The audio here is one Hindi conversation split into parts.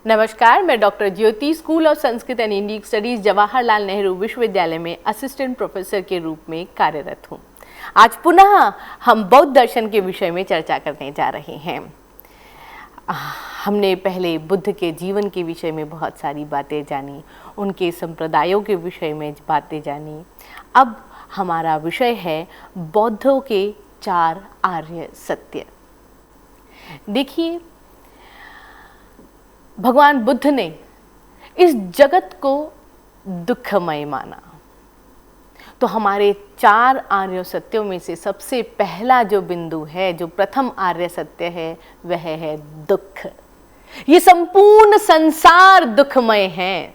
नमस्कार, मैं doctor Jyoti school of Sanskrit and Indian studies Jawaharlal Nehru विश्वविद्यालय में असिस्टेंट प्रोफेसर के रूप में कार्यरत हूँ। आज पुनः हम बौद्ध दर्शन के विषय में चर्चा करने जा रहे हैं। हमने पहले बुद्ध के जीवन के विषय में बहुत सारी बातें जानी, उनके संप्रदायों के विषय में बातें जानी। अब हमारा विषय है बौद्धों के 4 आर्य सत्य। देखिए, भगवान बुद्ध ने इस जगत को दुखमय माना, तो हमारे 4 आर्य सत्यों में से सबसे पहला जो बिंदु है, जो प्रथम आर्य सत्य है, वह है दुख। ये संपूर्ण संसार दुखमय है।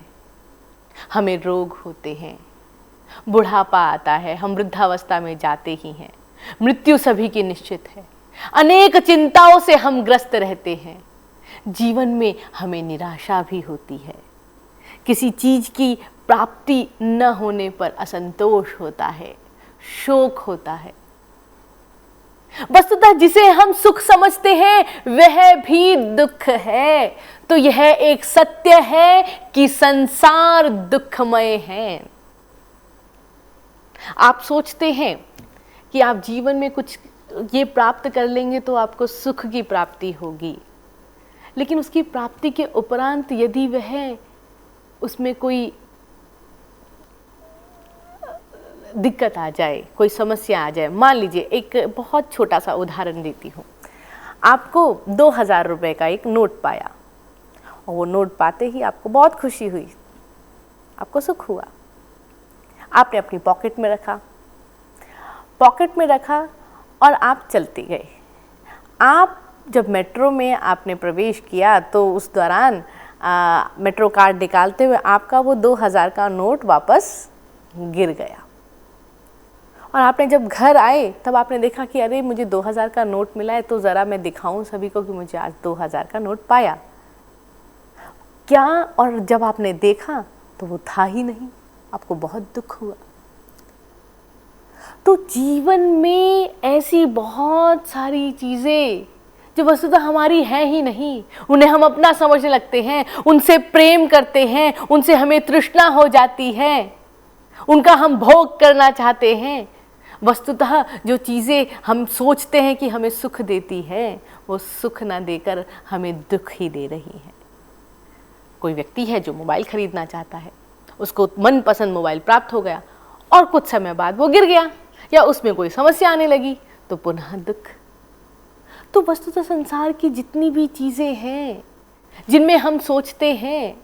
हमें रोग होते हैं, बुढ़ापा आता है, हम वृद्धावस्था में जाते ही हैं, मृत्यु सभी की निश्चित है, अनेक चिंताओं से हम ग्रस्त रहते हैं। जीवन में हमें निराशा भी होती है, किसी चीज की प्राप्ति न होने पर असंतोष होता है, शोक होता है। वस्तुतः जिसे हम सुख समझते हैं वह भी दुख है। तो यह एक सत्य है कि संसार दुखमय है। आप सोचते हैं कि आप जीवन में कुछ ये प्राप्त कर लेंगे तो आपको सुख की प्राप्ति होगी, लेकिन उसकी प्राप्ति के उपरांत यदि वह उसमें कोई दिक्कत आ जाए, कोई समस्या आ जाए, मान लीजिए एक बहुत छोटा सा उदाहरण देती हूँ। आपको 2000 रुपए का एक नोट पाया और वो नोट पाते ही आपको बहुत खुशी हुई, आपको सुख हुआ। आपने अपनी पॉकेट में रखा और आप चलते गए। आप जब मेट्रो में आपने प्रवेश किया तो उस दौरान मेट्रो कार्ड निकालते हुए आपका वो 2000 का नोट वापस गिर गया। और आपने जब घर आए तब आपने देखा कि अरे मुझे 2000 का नोट मिला है, तो ज़रा मैं दिखाऊं सभी को कि मुझे आज 2000 का नोट पाया क्या। और जब आपने देखा तो वो था ही नहीं, आपको बहुत दुख हुआ। तो जीवन में ऐसी बहुत सारी चीज़ें जो वस्तुतः हमारी है ही नहीं, उन्हें हम अपना समझने लगते हैं, उनसे प्रेम करते हैं, उनसे हमें तृष्णा हो जाती है, उनका हम भोग करना चाहते हैं। वस्तुतः जो चीज़ें हम सोचते हैं कि हमें सुख देती है, वो सुख ना देकर हमें दुख ही दे रही है। कोई व्यक्ति है जो मोबाइल खरीदना चाहता है, उसको मनपसंद मोबाइल प्राप्त हो गया और कुछ समय बाद वो गिर गया या उसमें कोई समस्या आने लगी, तो पुनः दुख। तो वस्तुतः संसार की जितनी भी चीजें हैं जिनमें हम सोचते हैं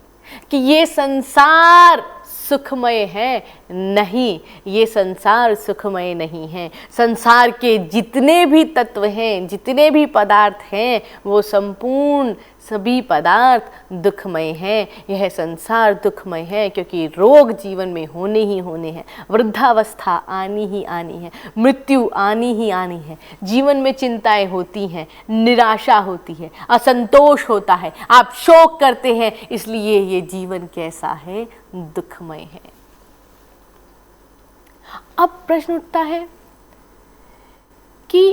कि ये संसार सुखमय है, नहीं, ये संसार सुखमय नहीं है। संसार के जितने भी तत्व हैं, जितने भी पदार्थ हैं, वो संपूर्ण सभी पदार्थ दुखमय हैं। यह संसार दुखमय है क्योंकि रोग जीवन में होने ही होने हैं, वृद्धावस्था आनी ही आनी है, मृत्यु आनी ही आनी है, जीवन में चिंताएं होती हैं, निराशा होती है, असंतोष होता है, आप शोक करते हैं, इसलिए ये जीवन कैसा है, दुखमय है। अब प्रश्न उठता है कि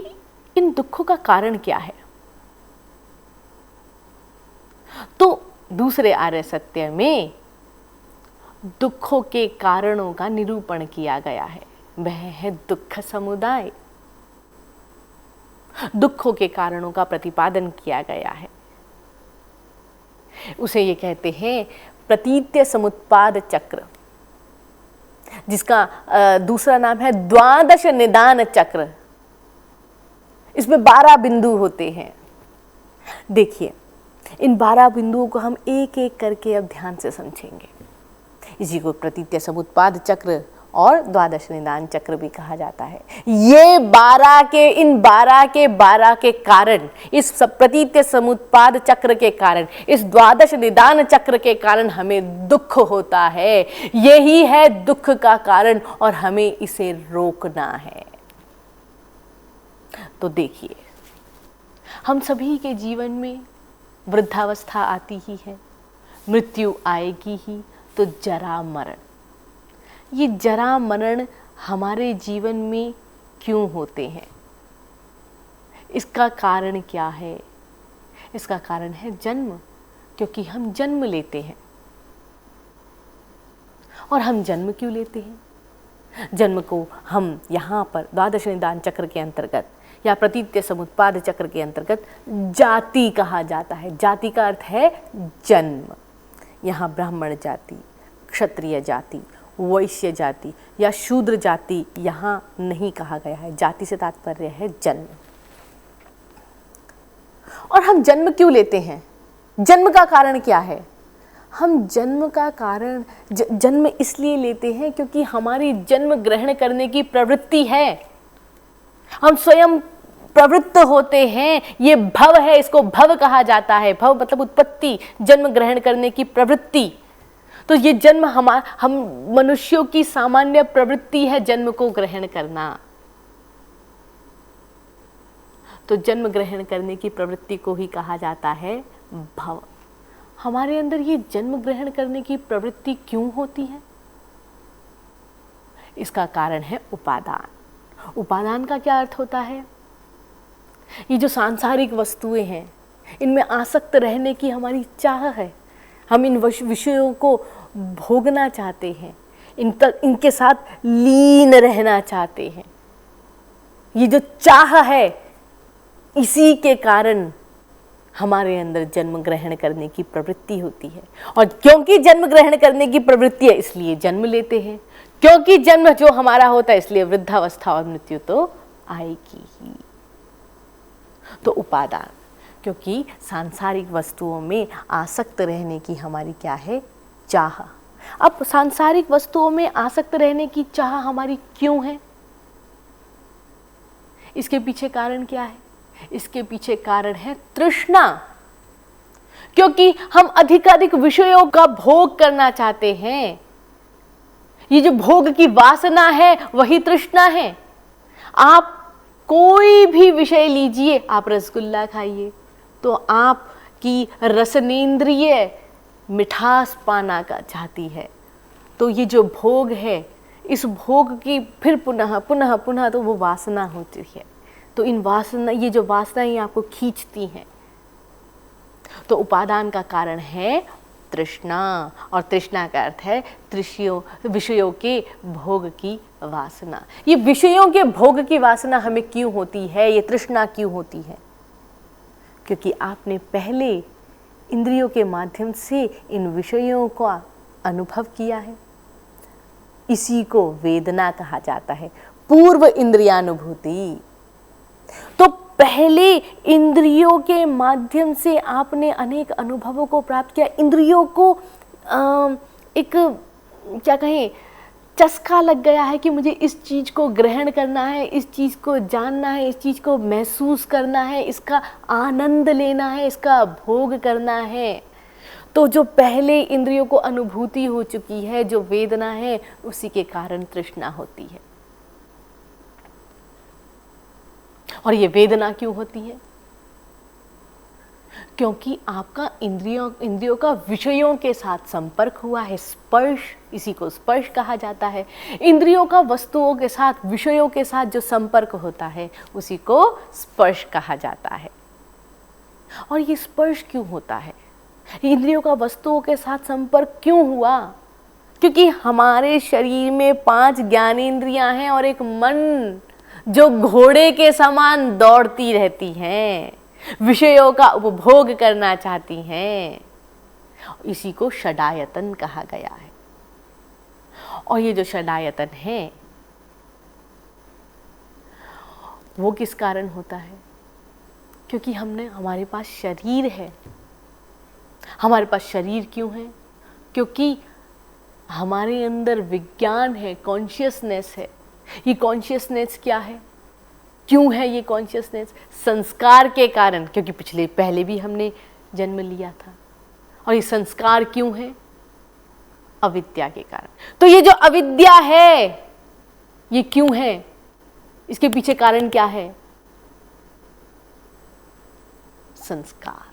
इन दुखों का कारण क्या है। तो दूसरे आर्य सत्य में दुखों के कारणों का निरूपण किया गया है, वह है दुख समुदाय। दुखों के कारणों का प्रतिपादन किया गया है। उसे ये कहते हैं प्रतीत्य समुत्पाद चक्र, जिसका दूसरा नाम है द्वादश निदान चक्र। इसमें 12 बिंदु होते हैं। देखिए, इन 12 बिंदुओं को हम एक एक करके अब ध्यान से समझेंगे। इसी को प्रतीत्य समुत्पाद चक्र और द्वादश निदान चक्र भी कहा जाता है। ये 12 के कारण, इस प्रतीत्य समुत्पाद चक्र के कारण, इस द्वादश निदान चक्र के कारण हमें दुख होता है। यही है दुख का कारण और हमें इसे रोकना है। तो देखिए, हम सभी के जीवन में वृद्धावस्था आती ही है, मृत्यु आएगी ही, तो जरा मरण। ये जरा मरण हमारे जीवन में क्यों होते हैं, इसका कारण क्या है? इसका कारण है जन्म। क्योंकि हम जन्म लेते हैं। और हम जन्म क्यों लेते हैं? जन्म को हम यहाँ पर द्वादश निदान चक्र के अंतर्गत या प्रतीत्य समुत्पाद चक्र के अंतर्गत जाति कहा जाता है। जाति का अर्थ है जन्म। यहाँ ब्राह्मण जाति, क्षत्रिय जाति, वैश्य जाति या शूद्र जाति यहाँ नहीं कहा गया है। जाति से तात्पर्य है जन्म। और हम जन्म क्यों लेते हैं? जन्म का कारण क्या है? हम जन्म का कारण जन्म इसलिए लेते हैं क्योंकि हमारी जन्म ग्रहण करने की प्रवृत्ति है। हम स्वयं प्रवृत्त होते हैं। ये भव है, इसको भव कहा जाता है। भव मतलब उत्पत्ति, जन्म ग्रहण करने की प्रवृत्ति। तो ये जन्म हम मनुष्यों की सामान्य प्रवृत्ति है जन्म को ग्रहण करना। तो जन्म ग्रहण करने की प्रवृत्ति को ही कहा जाता है भव। हमारे अंदर ये जन्म ग्रहण करने की प्रवृत्ति क्यों होती है? इसका कारण है उपादान। उपादान का क्या अर्थ होता है? ये जो सांसारिक वस्तुएं हैं, इनमें आसक्त रहने की हमारी चाह है। हम इन विषयों को भोगना चाहते हैं, इनके साथ लीन रहना चाहते हैं। ये जो चाह है, इसी के कारण हमारे अंदर जन्म ग्रहण करने की प्रवृत्ति होती है। और क्योंकि जन्म ग्रहण करने की प्रवृत्ति है, इसलिए जन्म लेते हैं। क्योंकि जन्म जो हमारा होता है, इसलिए वृद्धावस्था और मृत्यु तो आएगी ही। तो उपादान, क्योंकि सांसारिक वस्तुओं में आसक्त रहने की हमारी क्या है? चाह। अब सांसारिक वस्तुओं में आसक्त रहने की चाह हमारी क्यों है? इसके पीछे कारण क्या है? इसके पीछे कारण है तृष्णा। क्योंकि हम अधिकाधिक विषयों का भोग करना चाहते हैं। ये जो भोग की वासना है, वही तृष्णा है। आप कोई भी विषय लीजिए, आप रसगुल्ला खाइए तो आपकी रसनेंद्रिय मिठास पाना का चाहती है। तो ये जो भोग है, इस भोग की फिर पुनः पुनः पुनः तो वो वासना होती है। तो ये जो वासनाएं आपको खींचती हैं। तो उपादान का कारण है तृष्णा, और तृष्णा का अर्थ है विषयों के भोग की वासना। ये विषयों के भोग की वासना हमें क्यों होती है? ये तृष्णा क्यों होती है? क्योंकि आपने पहले इंद्रियों के माध्यम से इन विषयों का अनुभव किया है। इसी को वेदना कहा जाता है, पूर्व इंद्रियानुभूति। तो पहले इंद्रियों के माध्यम से आपने अनेक अनुभवों को प्राप्त किया। इंद्रियों को एक क्या कहें, चस्का लग गया है कि मुझे इस चीज़ को ग्रहण करना है, इस चीज़ को जानना है, इस चीज़ को महसूस करना है, इसका आनंद लेना है, इसका भोग करना है। तो जो पहले इंद्रियों को अनुभूति हो चुकी है, जो वेदना है, उसी के कारण तृष्णा होती है। और ये वेदना क्यों होती है? क्योंकि आपका इंद्रियों का विषयों के साथ संपर्क हुआ है। स्पर्श, इसी को स्पर्श कहा जाता है। इंद्रियों का वस्तुओं के साथ, विषयों के साथ जो संपर्क होता है, उसी को स्पर्श कहा जाता है। और ये स्पर्श क्यों होता है? इंद्रियों का वस्तुओं के साथ संपर्क क्यों हुआ? क्योंकि हमारे शरीर में 5 ज्ञानेंद्रियां हैं और एक मन जो घोड़े के समान दौड़ती रहती हैं, विषयों का उपभोग करना चाहती हैं। इसी को षडायतन कहा गया है। और ये जो षडायतन है, वो किस कारण होता है? क्योंकि हमारे पास शरीर है। हमारे पास शरीर क्यों है? क्योंकि हमारे अंदर विज्ञान है, कॉन्शियसनेस है। ये कॉन्शियसनेस क्या है? क्यों है ये कॉन्शियसनेस? संस्कार के कारण, क्योंकि पहले भी हमने जन्म लिया था। और ये संस्कार क्यों है? अविद्या के कारण। तो ये जो अविद्या है, ये क्यों है? इसके पीछे कारण क्या है? संस्कार,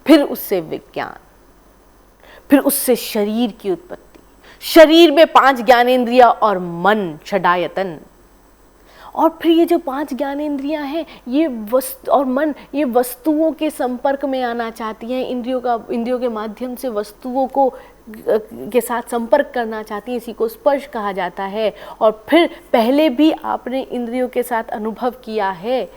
फिर उससे विज्ञान, फिर उससे शरीर की उत्पत्ति। शरीर में 5 ज्ञानेंद्रिय और मन, षडायतन। और फिर ये जो 5 ज्ञानेंद्रियां हैं, ये वस्तु और मन, ये वस्तुओं के संपर्क में आना चाहती हैं, इंद्रियों के माध्यम से वस्तुओं को के साथ संपर्क करना चाहती हैं, इसी को स्पर्श कहा जाता है। और फिर पहले भी आपने इंद्रियों के साथ अनुभव किया है,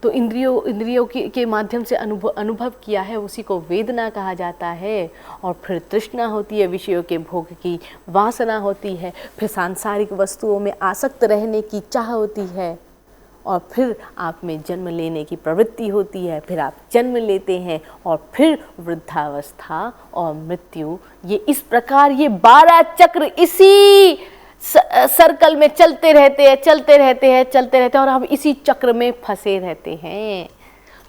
तो इंद्रियों के माध्यम से अनुभव किया है, उसी को वेदना कहा जाता है। और फिर तृष्णा होती है, विषयों के भोग की वासना होती है, फिर सांसारिक वस्तुओं में आसक्त रहने की चाह होती है, और फिर आप में जन्म लेने की प्रवृत्ति होती है, फिर आप जन्म लेते हैं, और फिर वृद्धावस्था और मृत्यु। ये इस प्रकार ये 12 चक्र इसी सर्कल में चलते रहते हैं और हम इसी चक्र में फंसे रहते हैं।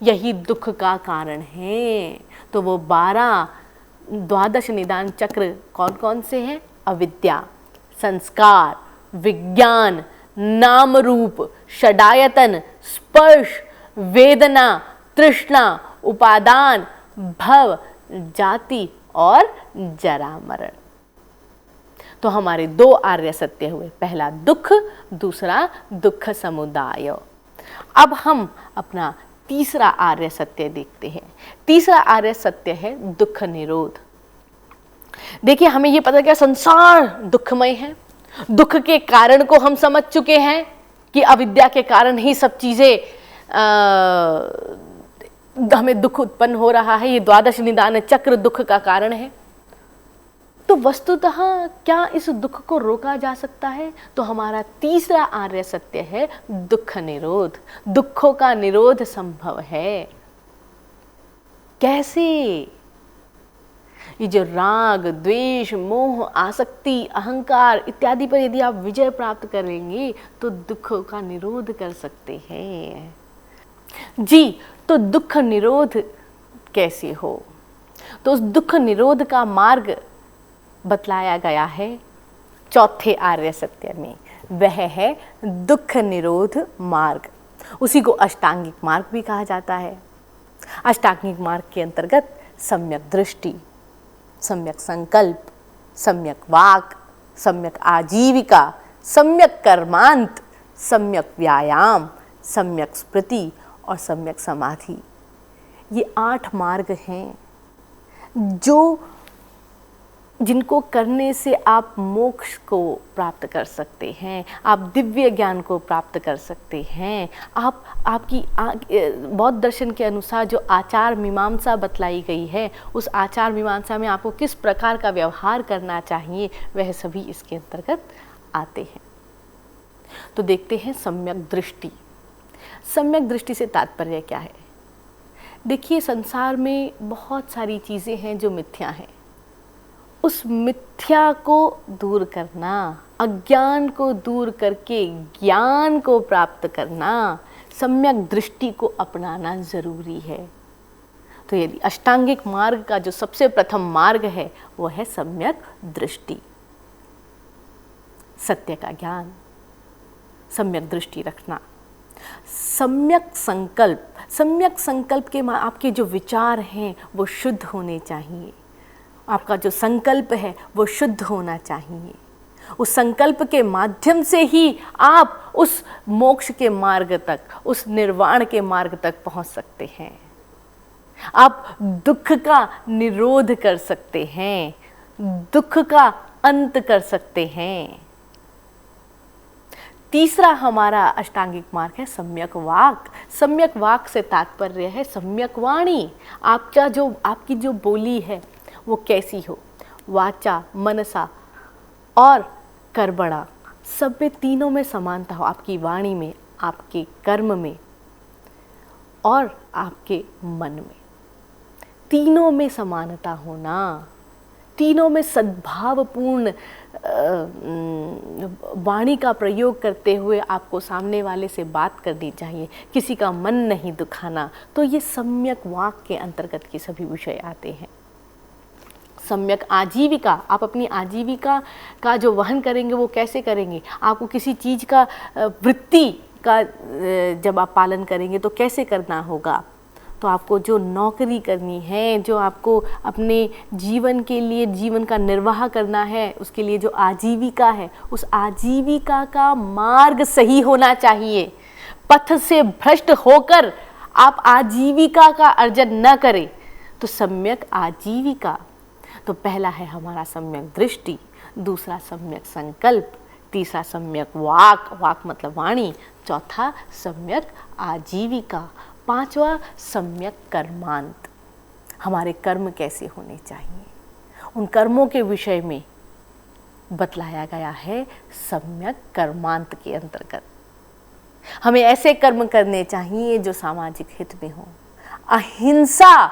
यही दुख का कारण है। तो वो 12 निदान चक्र कौन कौन से हैं? अविद्या, संस्कार, विज्ञान, नाम रूप, षडायतन, स्पर्श, वेदना, तृष्णा, उपादान, भव, जाति और जरा मरण। तो हमारे 2 आर्य सत्य हुए, पहला दुख, दूसरा दुख समुदाय। अब हम अपना तीसरा आर्य सत्य देखते हैं। तीसरा आर्य सत्य है दुख निरोध। देखिए, हमें ये पता क्या संसार दुखमय है, दुख के कारण को हम समझ चुके हैं कि अविद्या के कारण ही सब चीजें हमें दुख उत्पन्न हो रहा है, ये 12 निदान चक्र दुख का कारण है। तो वस्तुतः क्या इस दुख को रोका जा सकता है? तो हमारा तीसरा आर्य सत्य है दुख निरोध। दुखों का निरोध संभव है। कैसे? ये जो राग, द्वेष, मोह, आसक्ति, अहंकार इत्यादि पर यदि आप विजय प्राप्त करेंगे तो दुखों का निरोध कर सकते हैं। जी, तो दुख निरोध कैसे हो? तो उस दुख निरोध का मार्ग बतलाया गया है चौथे आर्य सत्य में। वह है दुख निरोध मार्ग। उसी को अष्टांगिक मार्ग भी कहा जाता है। अष्टांगिक मार्ग के अंतर्गत सम्यक दृष्टि, सम्यक संकल्प, सम्यक वाक, सम्यक आजीविका, सम्यक कर्मांत, सम्यक व्यायाम, सम्यक स्मृति और सम्यक समाधि, ये 8 मार्ग हैं जिनको करने से आप मोक्ष को प्राप्त कर सकते हैं, आप दिव्य ज्ञान को प्राप्त कर सकते हैं। आपकी बौद्ध दर्शन के अनुसार जो आचार मीमांसा बतलाई गई है, उस आचार मीमांसा में आपको किस प्रकार का व्यवहार करना चाहिए, वह सभी इसके अंतर्गत आते हैं। तो देखते हैं सम्यक दृष्टि। सम्यक दृष्टि से तात्पर्य क्या है? देखिए, संसार में बहुत सारी चीज़ें हैं जो मिथ्या हैं। उस मिथ्या को दूर करना, अज्ञान को दूर करके ज्ञान को प्राप्त करना, सम्यक दृष्टि को अपनाना जरूरी है। तो यदि अष्टांगिक मार्ग का जो सबसे प्रथम मार्ग है वो है सम्यक दृष्टि, सत्य का ज्ञान, सम्यक दृष्टि रखना। सम्यक संकल्प, सम्यक संकल्प के आपके जो विचार हैं वो शुद्ध होने चाहिए। आपका जो संकल्प है वो शुद्ध होना चाहिए। उस संकल्प के माध्यम से ही आप उस मोक्ष के मार्ग तक, उस निर्वाण के मार्ग तक पहुंच सकते हैं। आप दुख का निरोध कर सकते हैं, दुख का अंत कर सकते हैं। तीसरा हमारा अष्टांगिक मार्ग है सम्यक वाक। सम्यक वाक से तात्पर्य है सम्यक वाणी। आपकी जो बोली है वो कैसी हो, वाचा, मनसा और कर्मणा, सब में तीनों में समानता हो। आपकी वाणी में, आपके कर्म में और आपके मन में, तीनों में समानता होना, तीनों में सद्भावपूर्ण वाणी का प्रयोग करते हुए आपको सामने वाले से बात करनी चाहिए, किसी का मन नहीं दुखाना। तो ये सम्यक वाक के अंतर्गत के सभी विषय आते हैं। सम्यक आजीविका, आप अपनी आजीविका का जो वहन करेंगे वो कैसे करेंगे? आपको किसी चीज़ का वृत्ति का जब आप पालन करेंगे तो कैसे करना होगा? तो आपको जो नौकरी करनी है, जो आपको अपने जीवन के लिए, जीवन का निर्वाह करना है, उसके लिए जो आजीविका है, उस आजीविका का मार्ग सही होना चाहिए। पथ से भ्रष्ट होकर आप आजीविका का अर्जन न करें। तो सम्यक आजीविका, तो पहला है हमारा सम्यक दृष्टि, दूसरा सम्यक संकल्प, तीसरा सम्यक वाक, वाक मतलब वाणी, चौथा सम्यक आजीविका, पांचवा सम्यक कर्मांत। हमारे कर्म कैसे होने चाहिए, उन कर्मों के विषय में बतलाया गया है सम्यक कर्मांत के अंतर्गत। हमें ऐसे कर्म करने चाहिए जो सामाजिक हित में हो। अहिंसा,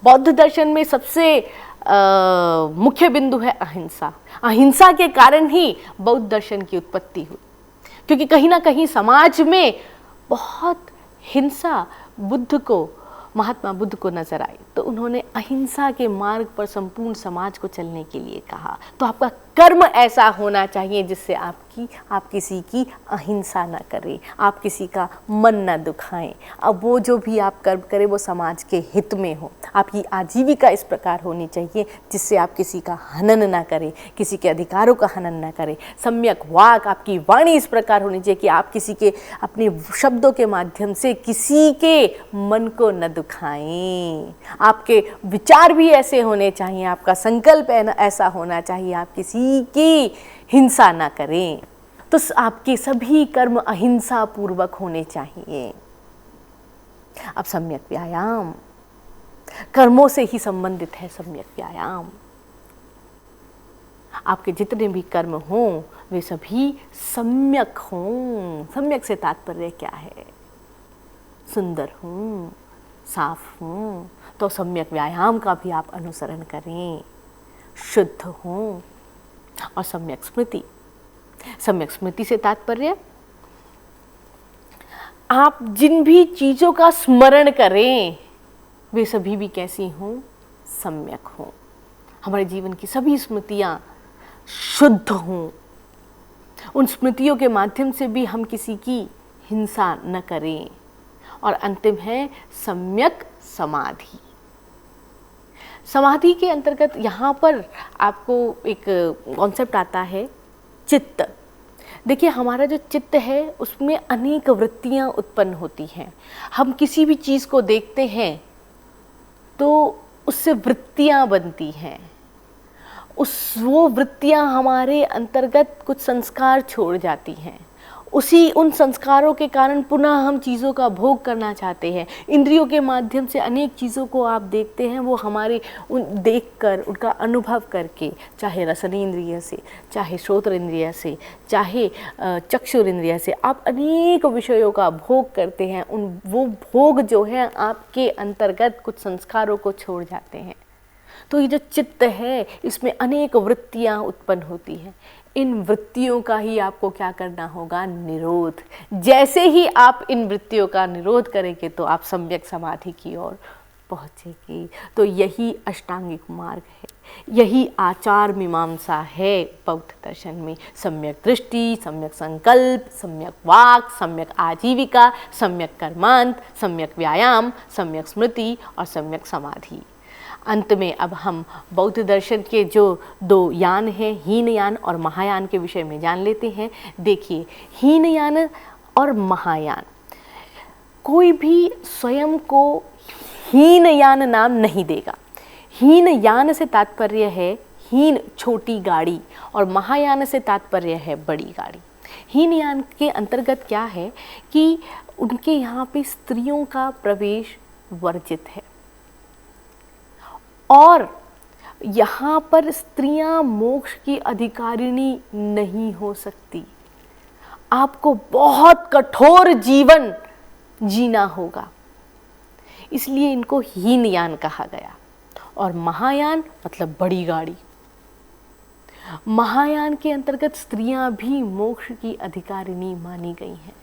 बौद्ध दर्शन में सबसे मुख्य बिंदु है अहिंसा। अहिंसा के कारण ही बौद्ध दर्शन की उत्पत्ति हुई, क्योंकि कहीं ना कहीं समाज में बहुत हिंसा महात्मा बुद्ध को नजर आई, तो उन्होंने अहिंसा के मार्ग पर संपूर्ण समाज को चलने के लिए कहा। तो आपका कर्म ऐसा होना चाहिए जिससे आप किसी की अहिंसा न करें, आप किसी का मन न दुखाएं। अब वो जो भी आप कर्म करें वो समाज के हित में हो। आपकी आजीविका इस प्रकार होनी चाहिए जिससे आप किसी का हनन न करें, किसी के अधिकारों का हनन न करें। सम्यक वाक, आपकी वाणी इस प्रकार होनी चाहिए कि आप किसी के अपने शब्दों के माध्यम से किसी के मन को न दुखाएं। आपके विचार भी ऐसे होने चाहिए, आपका संकल्प ऐसा होना चाहिए, आप किसी की हिंसा ना करें। तो आपके सभी कर्म अहिंसा पूर्वक होने चाहिए। अब सम्यक व्यायाम, कर्मों से ही संबंधित है सम्यक व्यायाम। आपके जितने भी कर्म हों वे सभी सम्यक हों। सम्यक से तात्पर्य क्या है? सुंदर हों, साफ हों। तो सम्यक व्यायाम का भी आप अनुसरण करें, शुद्ध हों। और सम्यक स्मृति, सम्यक स्मृति से तात्पर्य आप जिन भी चीजों का स्मरण करें वे सभी भी कैसी हों? सम्यक हों। हमारे जीवन की सभी स्मृतियां शुद्ध हों। उन स्मृतियों के माध्यम से भी हम किसी की हिंसा न करें। और अंतिम है सम्यक समाधि। समाधि के अंतर्गत यहाँ पर आपको एक कॉन्सेप्ट आता है चित्त। देखिए, हमारा जो चित्त है उसमें अनेक वृत्तियाँ उत्पन्न होती हैं। हम किसी भी चीज़ को देखते हैं तो उससे वृत्तियाँ बनती हैं। वो वृत्तियाँ हमारे अंतर्गत कुछ संस्कार छोड़ जाती हैं। उन संस्कारों के कारण पुनः हम चीज़ों का भोग करना चाहते हैं। इंद्रियों के माध्यम से अनेक चीज़ों को आप देखते हैं, वो हमारे देखकर, उनका अनुभव करके, चाहे रसनी इंद्रिय से, चाहे श्रोत्र इंद्रिय से, चाहे चक्षुर इंद्रिय से, आप अनेक विषयों का भोग करते हैं। वो भोग जो है आपके अंतर्गत कुछ संस्कारों को छोड़ जाते हैं। तो ये जो चित्त है इसमें अनेक वृत्तियाँ उत्पन्न होती हैं। इन वृत्तियों का ही आपको क्या करना होगा? निरोध। जैसे ही आप इन वृत्तियों का निरोध करेंगे तो आप सम्यक समाधि की ओर पहुँचेंगे। तो यही अष्टांगिक मार्ग है, यही आचार मीमांसा है बौद्ध दर्शन में। सम्यक दृष्टि, सम्यक संकल्प, सम्यक वाक, सम्यक आजीविका, सम्यक कर्मांत, सम्यक व्यायाम, सम्यक स्मृति और सम्यक समाधि। अंत में अब हम बौद्ध दर्शन के जो 2 यान हैं, हीनयान और महायान के विषय में जान लेते हैं। देखिए, हीनयान और महायान, कोई भी स्वयं को हीनयान नाम नहीं देगा। हीनयान से तात्पर्य है हीन छोटी गाड़ी और महायान से तात्पर्य है बड़ी गाड़ी। हीनयान के अंतर्गत क्या है कि उनके यहाँ पे स्त्रियों का प्रवेश वर्जित है और यहाँ पर स्त्रियां मोक्ष की अधिकारिणी नहीं हो सकती। आपको बहुत कठोर जीवन जीना होगा, इसलिए इनको हीनयान कहा गया। और महायान मतलब बड़ी गाड़ी। महायान के अंतर्गत स्त्रियां भी मोक्ष की अधिकारिणी मानी गई हैं।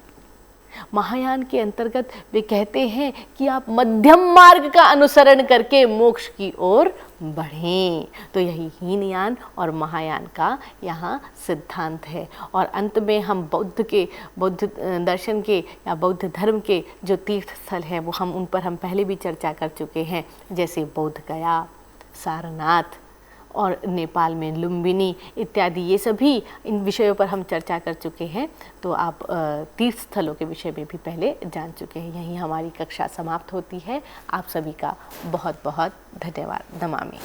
महायान के अंतर्गत वे कहते हैं कि आप मध्यम मार्ग का अनुसरण करके मोक्ष की ओर बढ़ें। तो यही हीनयान और महायान का यहाँ सिद्धांत है। और अंत में हम बौद्ध दर्शन के या बौद्ध धर्म के जो तीर्थ स्थल हैं वो उन पर हम पहले भी चर्चा कर चुके हैं, जैसे बोध गया, सारनाथ और नेपाल में लुम्बिनी इत्यादि, ये सभी इन विषयों पर हम चर्चा कर चुके हैं। तो आप तीर्थ स्थलों के विषय में भी पहले जान चुके हैं। यहीं हमारी कक्षा समाप्त होती है। आप सभी का बहुत बहुत धन्यवाद। नमामि।